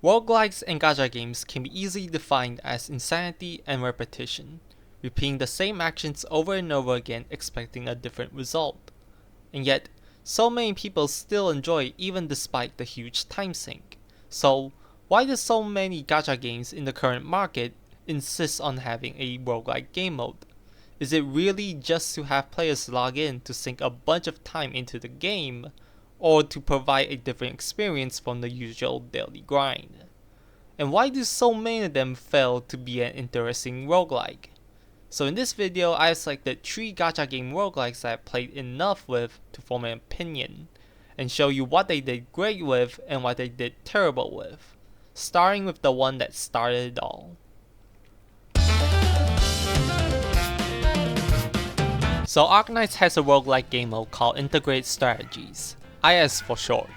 Roguelikes and gacha games can be easily defined as insanity and repetition, repeating the same actions over and over again expecting a different result. And yet, so many people still enjoy it even despite the huge time sink. So, why do so many gacha games in the current market insist on having a roguelike game mode? Is it really just to have players log in to sink a bunch of time into the game, or to provide a different experience from the usual daily grind? And why do so many of them fail to be an interesting roguelike? So in this video, I selected 3 gacha game roguelikes that I played enough with to form an opinion, and show you what they did great with and what they did terrible with, starting with the one that started it all. So Arknights has a roguelike game mode called Integrated Strategies, IS for short.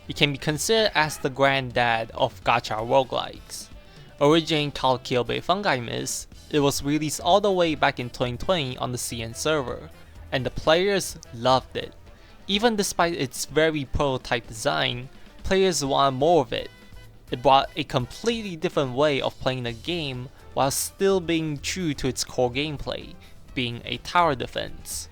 It can be considered as the granddad of gacha roguelikes. Originating called Kyobei Fungi Mist, it was released all the way back in 2020 on the CN server, and the players loved it. Even despite its very prototype design, players wanted more of it. It brought a completely different way of playing the game while still being true to its core gameplay, being a tower defense.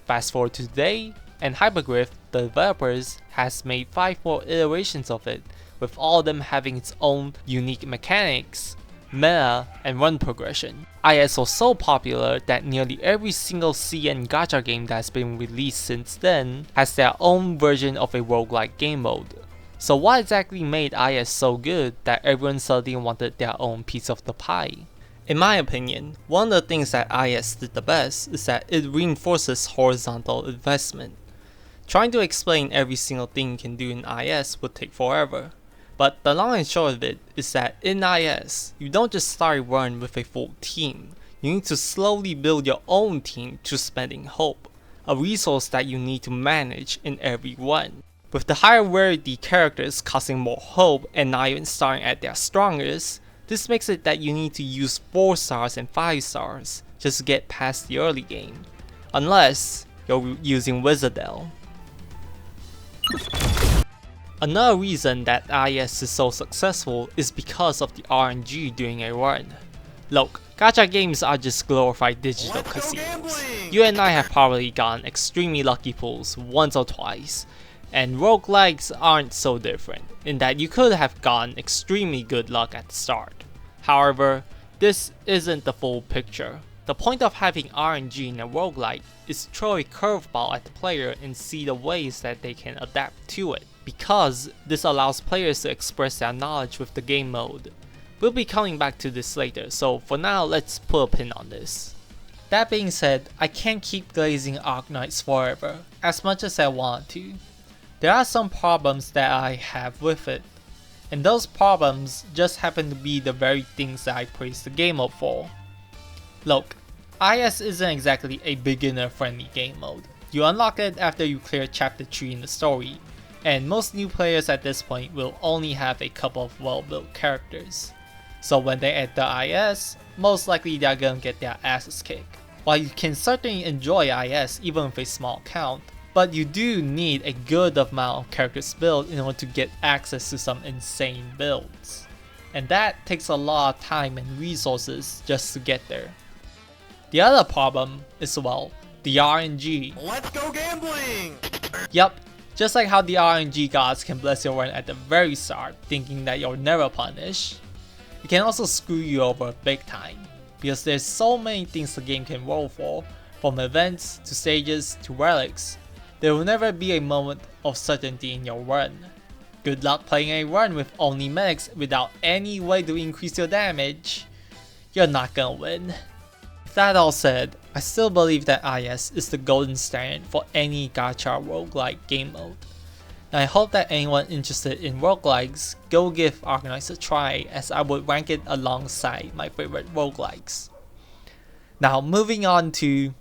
Fast forward to today, and Hypergriff, the developers, has made 5 more iterations of it, with all of them having its own unique mechanics, meta, and run progression. IS was so popular that nearly every single CN gacha game that has been released since then has their own version of a roguelike game mode. So what exactly made IS so good that everyone suddenly wanted their own piece of the pie? In my opinion, one of the things that IS did the best is that it reinforces horizontal investment. Trying to explain every single thing you can do in IS would take forever, but the long and short of it is that in IS, you don't just start a run with a full team, you need to slowly build your own team through spending hope, a resource that you need to manage in every run. With the higher rarity characters costing more hope and not even starting at their strongest, this makes it that you need to use 4 stars and 5 stars just to get past the early game, unless you're using Wizardel. Another reason that IS is so successful is because of the RNG during a run. Look, gacha games are just glorified digital casinos. You and I have probably gotten extremely lucky pulls once or twice, and roguelikes aren't so different, in that you could have gotten extremely good luck at the start. However, this isn't the full picture. The point of having RNG in a roguelike is to throw a curveball at the player and see the ways that they can adapt to it, because this allows players to express their knowledge with the game mode. We'll be coming back to this later, so for now let's put a pin on this. That being said, I can't keep glazing Arknights forever, as much as I want to. There are some problems that I have with it, and those problems just happen to be the very things that I praise the game mode for. Look, IS isn't exactly a beginner friendly game mode. You unlock it after you clear chapter 3 in the story, and most new players at this point will only have a couple of well built characters. So when they enter IS, most likely they're gonna get their asses kicked. While you can certainly enjoy IS even with a small count, but you do need a good amount of characters built in order to get access to some insane builds. And that takes a lot of time and resources just to get there. The other problem is, well, the RNG. Let's go gambling! Yup, just like how the RNG gods can bless your run at the very start thinking that you'll never punish, it can also screw you over big time, because there's so many things the game can roll for, from events to stages to relics. There will never be a moment of certainty in your run. Good luck playing a run with only medics without any way to increase your damage. You're not gonna win. With that all said, I still believe that IS is the golden standard for any gacha roguelike game mode. And I hope that anyone interested in roguelikes go give Arknights a try, as I would rank it alongside my favorite roguelikes. Now moving on to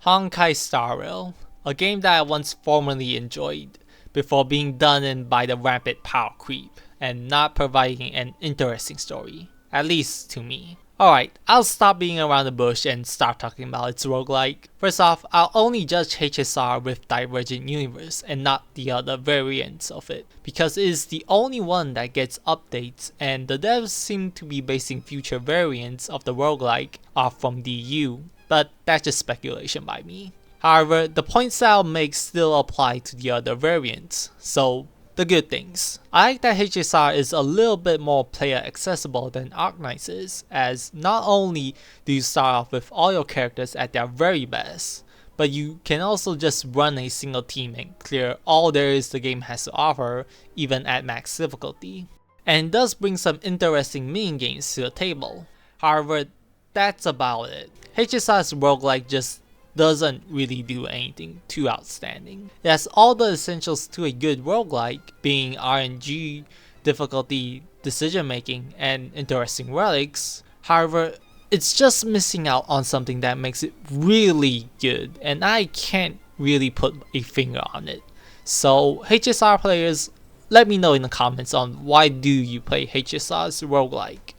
Honkai Star Rail, a game that I once formerly enjoyed, before being done in by the rampant power creep and not providing an interesting story, at least to me. Alright, I'll stop being around the bush and start talking about its roguelike. First off, I'll only judge HSR with Divergent Universe and not the other variants of it, because it is the only one that gets updates, and the devs seem to be basing future variants of the roguelike off from DU, but that's just speculation by me. However, the points I'll make still apply to the other variants, so the good things. I like that HSR is a little bit more player accessible than Arknights is, as not only do you start off with all your characters at their very best, but you can also just run a single team and clear all there is the game has to offer, even at max difficulty. And it does bring some interesting mini games to the table. However, that's about it. HSR's roguelike just doesn't really do anything too outstanding. It has all the essentials to a good roguelike, being RNG, difficulty, decision making, and interesting relics. However, it's just missing out on something that makes it really good, and I can't really put a finger on it. So HSR players, let me know in the comments on why do you play HSR's roguelike.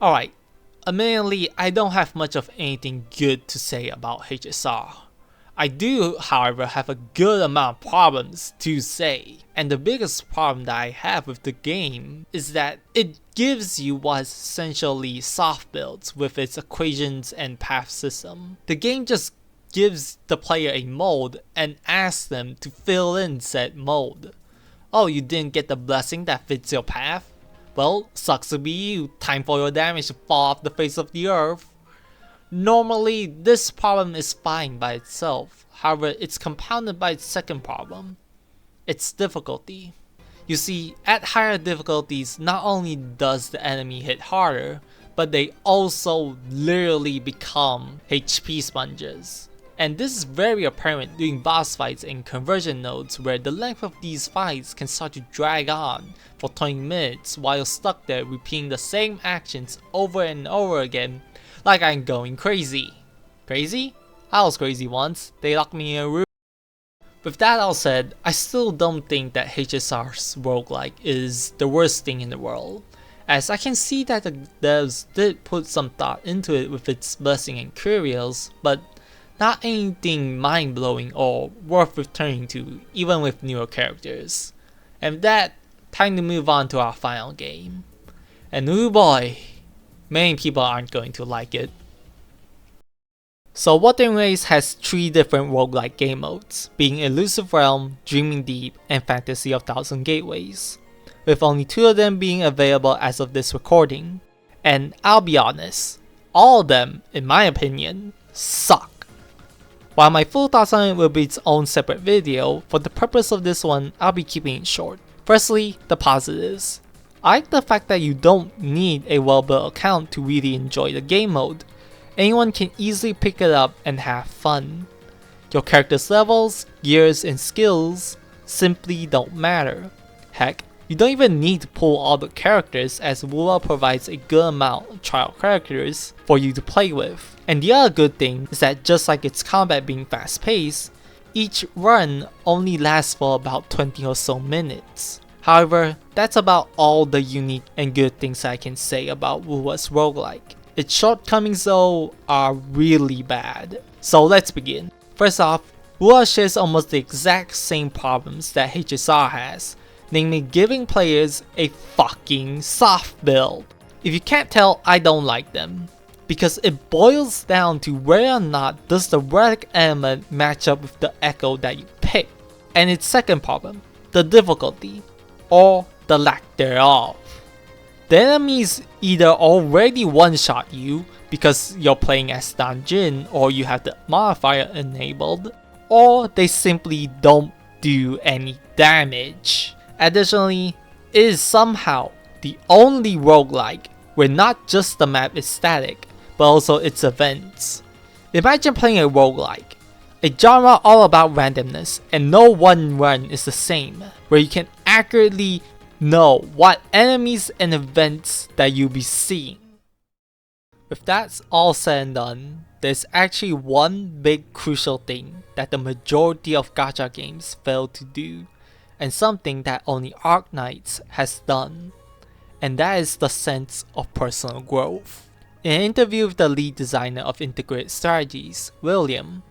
Alright. Admittedly, I don't have much of anything good to say about HSR. I do, however, have a good amount of problems to say. And the biggest problem that I have with the game is that it gives you what is essentially soft builds with its equations and path system. The game just gives the player a mode and asks them to fill in said mode. Oh, you didn't get the blessing that fits your path? Well, sucks to be you, time for your damage to fall off the face of the earth. Normally, this problem is fine by itself, however it's compounded by its second problem, its difficulty. You see, at higher difficulties, not only does the enemy hit harder, but they also literally become HP sponges. And this is very apparent during boss fights and conversion nodes, where the length of these fights can start to drag on for 20 minutes while you're stuck there repeating the same actions over and over again, like I'm going crazy. Crazy? I was crazy once, they locked me in a room. With that all said, I still don't think that HSR's roguelike is the worst thing in the world, as I can see that the devs did put some thought into it with its blessing and curios, but not anything mind-blowing or worth returning to, even with newer characters. And with that, time to move on to our final game. And oh boy, many people aren't going to like it. So Wuthering Waves has 3 different roguelike game modes, being Elusive Realm, Dreaming Deep, and Fantasy of Thousand Gateways, with only 2 of them being available as of this recording. And I'll be honest, all of them, in my opinion, suck. While my full thoughts on it will be its own separate video, for the purpose of this one, I'll be keeping it short. Firstly, the positives. I like the fact that you don't need a well-built account to really enjoy the game mode. Anyone can easily pick it up and have fun. Your character's levels, gears, and skills simply don't matter. Heck, you don't even need to pull all the characters, as WuWa provides a good amount of trial characters for you to play with. And the other good thing is that just like its combat being fast paced, each run only lasts for about 20 or so minutes. However, that's about all the unique and good things I can say about WuWa's roguelike. Its shortcomings though are really bad. So let's begin. First off, WuWa shares almost the exact same problems that HSR has, namely giving players a fucking soft build. If you can't tell, I don't like them, because it boils down to whether or not does the relic element match up with the echo that you pick. And its second problem, the difficulty, or the lack thereof. The enemies either already one-shot you because you're playing as Danjin or you have the modifier enabled, or they simply don't do any damage. Additionally, it is somehow the only roguelike where not just the map is static, but also its events. Imagine playing a roguelike, a genre all about randomness, and no one run is the same, where you can accurately know what enemies and events that you'll be seeing. With that all said and done, there's actually one big crucial thing that the majority of gacha games fail to do, and something that only Arknights has done, and that is the sense of personal growth. In an interview with the lead designer of Integrated Strategies, William,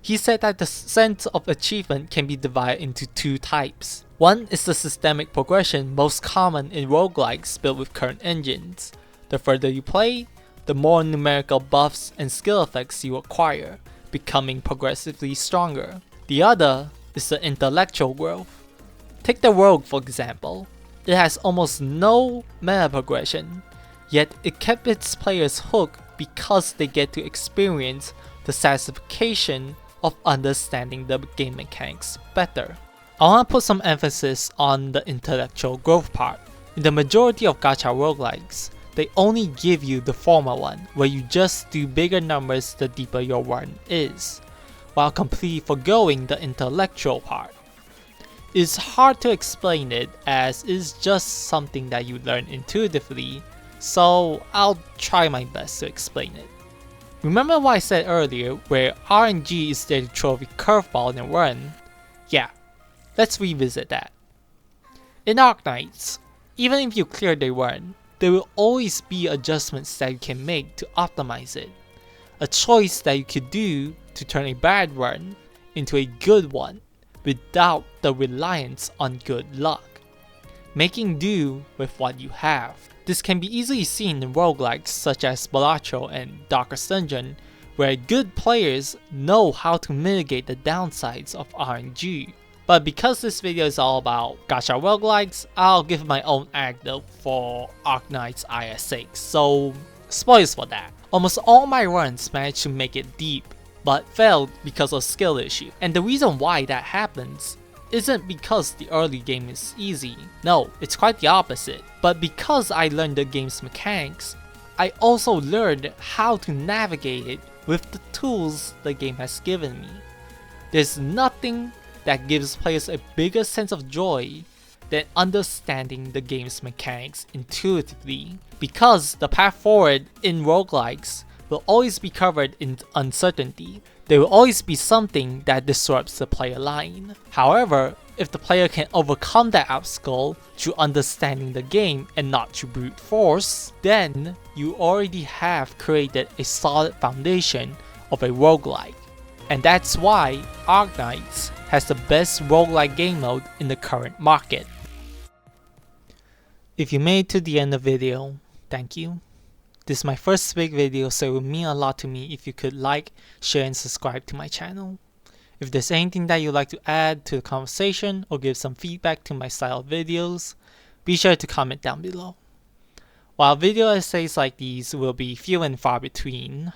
he said that the sense of achievement can be divided into two types. One is the systemic progression most common in roguelikes built with current engines. The further you play, the more numerical buffs and skill effects you acquire, becoming progressively stronger. The other is the intellectual growth. Take the Rogue for example. It has almost no meta progression, yet it kept its players hooked because they get to experience the satisfaction of understanding the game mechanics better. I want to put some emphasis on the intellectual growth part. In the majority of gacha roguelikes, they only give you the former one, where you just do bigger numbers the deeper your run is, while completely forgoing the intellectual part. It's hard to explain it as it's just something that you learn intuitively, so I'll try my best to explain it. Remember what I said earlier where RNG is there to throw a curveball and run? Yeah, let's revisit that. In Arknights, even if you clear the run, there will always be adjustments that you can make to optimize it. A choice that you could do to turn a bad run into a good one without the reliance on good luck. Making do with what you have. This can be easily seen in roguelikes such as Balatro and Darkest Dungeon, where good players know how to mitigate the downsides of RNG. But because this video is all about gacha roguelikes, I'll give my own anecdote for Arknights IS sake, so spoilers for that. Almost all my runs managed to make it deep, but failed because of skill issue. And the reason why that happens isn't because the early game is easy. No, it's quite the opposite. But because I learned the game's mechanics, I also learned how to navigate it with the tools the game has given me. There's nothing that gives players a bigger sense of joy than understanding the game's mechanics intuitively, because the path forward in roguelikes will always be covered in uncertainty. There will always be something that disrupts the player line. However, if the player can overcome that obstacle through understanding the game and not through brute force, then you already have created a solid foundation of a roguelike. And that's why Arknights has the best roguelike game mode in the current market. If you made it to the end of the video, thank you. This is my first big video, so it would mean a lot to me if you could like, share and subscribe to my channel. If there's anything that you'd like to add to the conversation or give some feedback to my style of videos, be sure to comment down below. While video essays like these will be few and far between,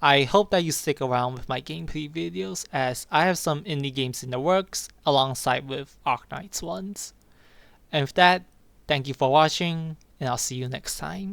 I hope that you stick around with my gameplay videos as I have some indie games in the works alongside with Arknights ones. And with that, thank you for watching and I'll see you next time.